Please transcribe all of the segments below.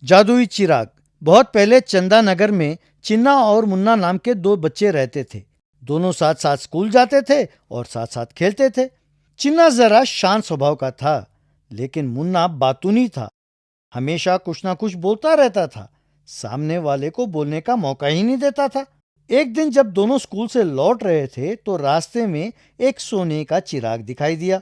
जादुई चिराग। बहुत पहले चंदा नगर में चिन्ना और मुन्ना नाम के दो बच्चे रहते थे। दोनों साथ साथ स्कूल जाते थे और साथ साथ खेलते थे। चिन्ना जरा शांत स्वभाव का था, लेकिन मुन्ना बातूनी था। हमेशा कुछ ना कुछ बोलता रहता था, सामने वाले को बोलने का मौका ही नहीं देता था। एक दिन जब दोनों स्कूल से लौट रहे थे तो रास्ते में एक सोने का चिराग दिखाई दिया।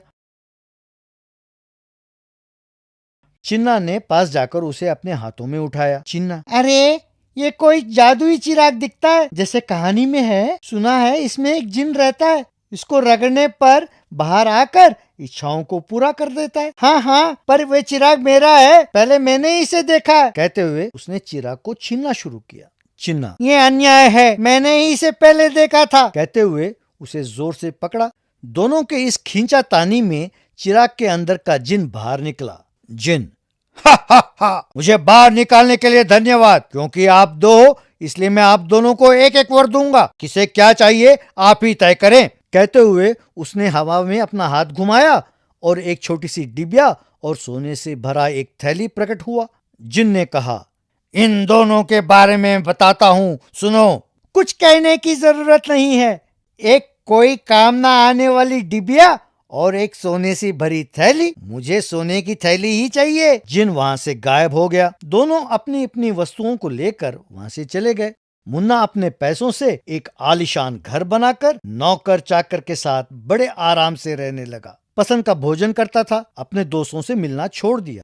चिन्ना ने पास जाकर उसे अपने हाथों में उठाया। चिन्ना, अरे ये कोई जादुई चिराग दिखता है, जैसे कहानी में है। सुना है इसमें एक जिन रहता है, इसको रगड़ने पर बाहर आकर इच्छाओं को पूरा कर देता है। हाँ हाँ, पर वे चिराग मेरा है, पहले मैंने ही इसे देखा है। कहते हुए उसने चिराग को छीनना शुरू किया। चिन्ना, ये अन्याय है, मैंने ही इसे पहले देखा था। कहते हुए उसे जोर से पकड़ा। दोनों के इस खींचातानी में चिराग के अंदर का जिन बाहर निकला। जिन, हा हा हा, मुझे बाहर निकालने के लिए धन्यवाद। क्योंकि आप दो हो, इसलिए मैं आप दोनों को एक एक वर दूंगा। किसे क्या चाहिए आप ही तय करें। कहते हुए उसने हवा में अपना हाथ घुमाया और एक छोटी सी डिबिया और सोने से भरा एक थैली प्रकट हुआ। जिन ने कहा, इन दोनों के बारे में बताता हूँ, सुनो। कुछ कहने की जरूरत नहीं है। एक कोई काम ना आने वाली डिबिया और एक सोने से भरी थैली। मुझे सोने की थैली ही चाहिए। जिन वहां से गायब हो गया। दोनों अपनी अपनी वस्तुओं को लेकर वहां से चले गए। मुन्ना अपने पैसों से एक आलीशान घर बनाकर नौकर चाकर के साथ बड़े आराम से रहने लगा। पसंद का भोजन करता था। अपने दोस्तों से मिलना छोड़ दिया।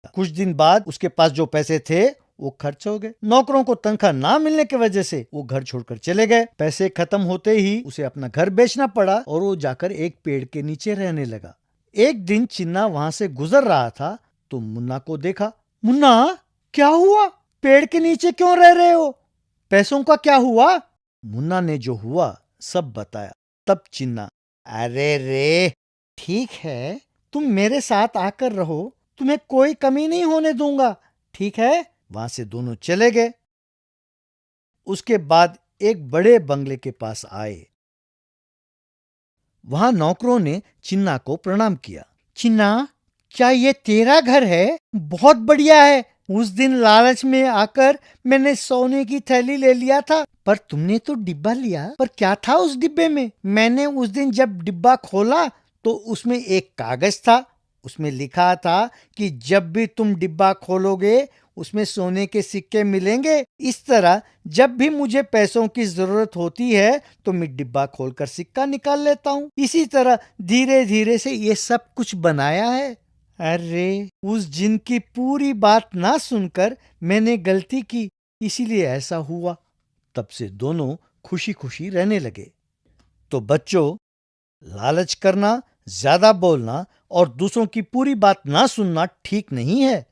कुछ दिन बाद उसके पास जो पैसे थे वो खर्च हो गए। नौकरों को तनख्वाह ना मिलने की वजह से वो घर छोड़कर चले गए। पैसे खत्म होते ही उसे अपना घर बेचना पड़ा और वो जाकर एक पेड़ के नीचे रहने लगा। एक दिन चिन्ना वहां से गुजर रहा था तो मुन्ना को देखा। मुन्ना, क्या हुआ? पेड़ के नीचे क्यों रह रहे हो? पैसों का क्या हुआ? मुन्ना ने जो हुआ सब बताया। तब चिन्ना, अरे रे, ठीक है, तुम मेरे साथ आकर रहो, तुम्हें कोई कमी नहीं होने दूंगा, ठीक है? वहां से दोनों चले गए। उसके बाद एक बड़े बंगले के पास आए। वहां नौकरों ने चिन्ना को प्रणाम किया। चिन्ना, क्या ये तेरा घर है? बहुत बढ़िया है। उस दिन लालच में आकर मैंने सोने की थैली ले लिया था, पर तुमने तो डिब्बा लिया। पर क्या था उस डिब्बे में? मैंने उस दिन जब डिब्बा खोला तो उसमें एक कागज था। उसमें लिखा था कि जब भी तुम डिब्बा खोलोगे उसमें सोने के सिक्के मिलेंगे। इस तरह जब भी मुझे पैसों की जरूरत होती है तो मैं डिब्बा खोलकर सिक्का निकाल लेता हूँ। इसी तरह धीरे धीरे से ये सब कुछ बनाया है। अरे, उस जिन की पूरी बात ना सुनकर मैंने गलती की, इसीलिए ऐसा हुआ। तब से दोनों खुशी खुशी रहने लगे। तो बच्चों, लालच करना, ज्यादा बोलना और दूसरों की पूरी बात ना सुनना ठीक नहीं है।